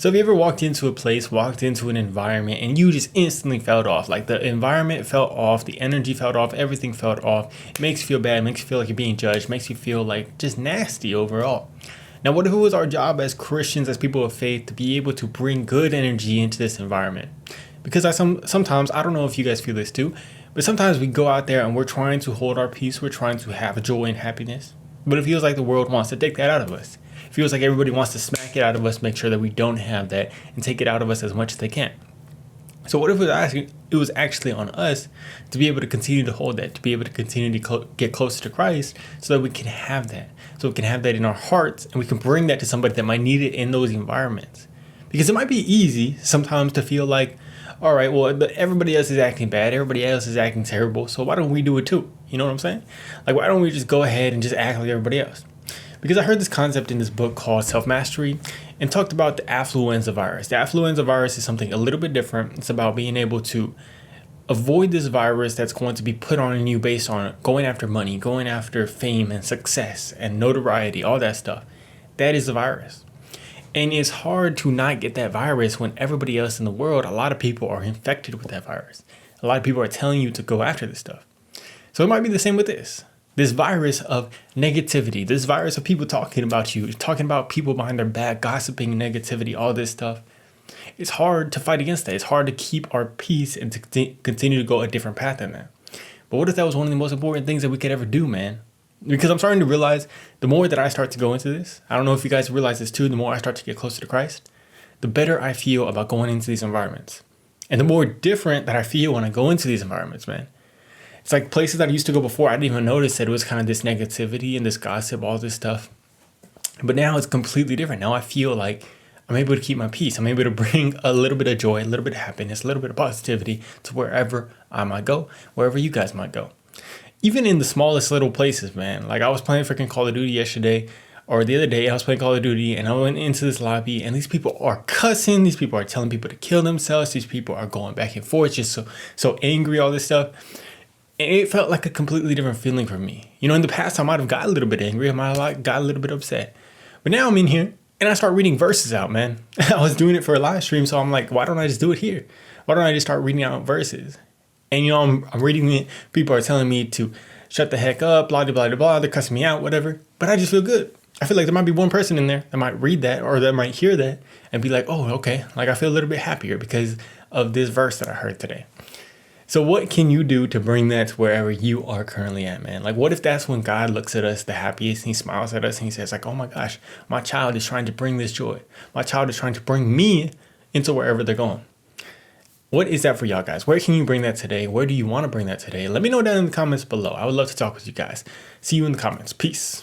So have you ever walked into a place, walked into an environment, and you just instantly felt off? Like the environment felt off, the energy felt off, everything felt off. It makes you feel bad, it makes you feel like you're being judged, makes you feel like just nasty overall. Now, what if it was our job as Christians, as people of faith, to be able to bring good energy into this environment? Because sometimes, I don't know if you guys feel this too, but sometimes we go out there and we're trying to hold our peace, we're trying to have joy and happiness, but it feels like the world wants to take that out of us. It feels like everybody wants to smack it out of us, make sure that we don't have that, and take it out of us as much as they can. So what if it was actually on us to be able to continue to hold that, to be able to continue to get closer to Christ, so that we can have that, so we can have that in our hearts, and we can bring that to somebody that might need it in those environments. Because it might be easy sometimes to feel like, all right, well, everybody else is acting bad, everybody else is acting terrible, so why don't we do it too? You know what I'm saying? Like, why don't we just go ahead and just act like everybody else? Because I heard this concept in this book called Self-Mastery and talked about the affluenza virus. The affluenza virus is something a little bit different. It's about being able to avoid this virus that's going to be put on you based on going after money, going after fame and success and notoriety, all that stuff. That is the virus. And it's hard to not get that virus when everybody else in the world, a lot of people are infected with that virus. A lot of people are telling you to go after this stuff. So it might be the same with this virus of negativity, this virus of people talking about you, talking about people behind their back, gossiping, negativity, all this stuff. It's hard to fight against that. It's hard to keep our peace and to continue to go a different path than that. But what if that was one of the most important things that we could ever do, man? Because I'm starting to realize the more that I start to go into this, I don't know if you guys realize this too, the more I start to get closer to Christ, the better I feel about going into these environments. And the more different that I feel when I go into these environments, man. It's like places that I used to go before, I didn't even notice that it was kind of this negativity and this gossip, all this stuff. But now it's completely different. Now I feel like I'm able to keep my peace. I'm able to bring a little bit of joy, a little bit of happiness, a little bit of positivity to wherever I might go, wherever you guys might go. Even in the smallest little places, man. Like I was playing freaking Call of Duty yesterday, or the other day I was playing Call of Duty and I went into this lobby and these people are cussing. These people are telling people to kill themselves. These people are going back and forth, just so angry, all this stuff. And it felt like a completely different feeling for me. You know, in the past, I might have got a little bit angry. I might have got a little bit upset. But now I'm in here and I start reading verses out, man. I was doing it for a live stream. So I'm like, why don't I just do it here? Why don't I just start reading out verses? And, you know, I'm reading it. People are telling me to shut the heck up, blah, blah, blah, blah. They're cussing me out, whatever. But I just feel good. I feel like there might be one person in there that might read that or that might hear that and be like, oh, okay. Like I feel a little bit happier because of this verse that I heard today. So what can you do to bring that to wherever you are currently at, man? Like, what if that's when God looks at us the happiest, and he smiles at us and he says like, oh my gosh, my child is trying to bring this joy. My child is trying to bring me into wherever they're going. What is that for y'all guys? Where can you bring that today? Where do you want to bring that today? Let me know down in the comments below. I would love to talk with you guys. See you in the comments. Peace.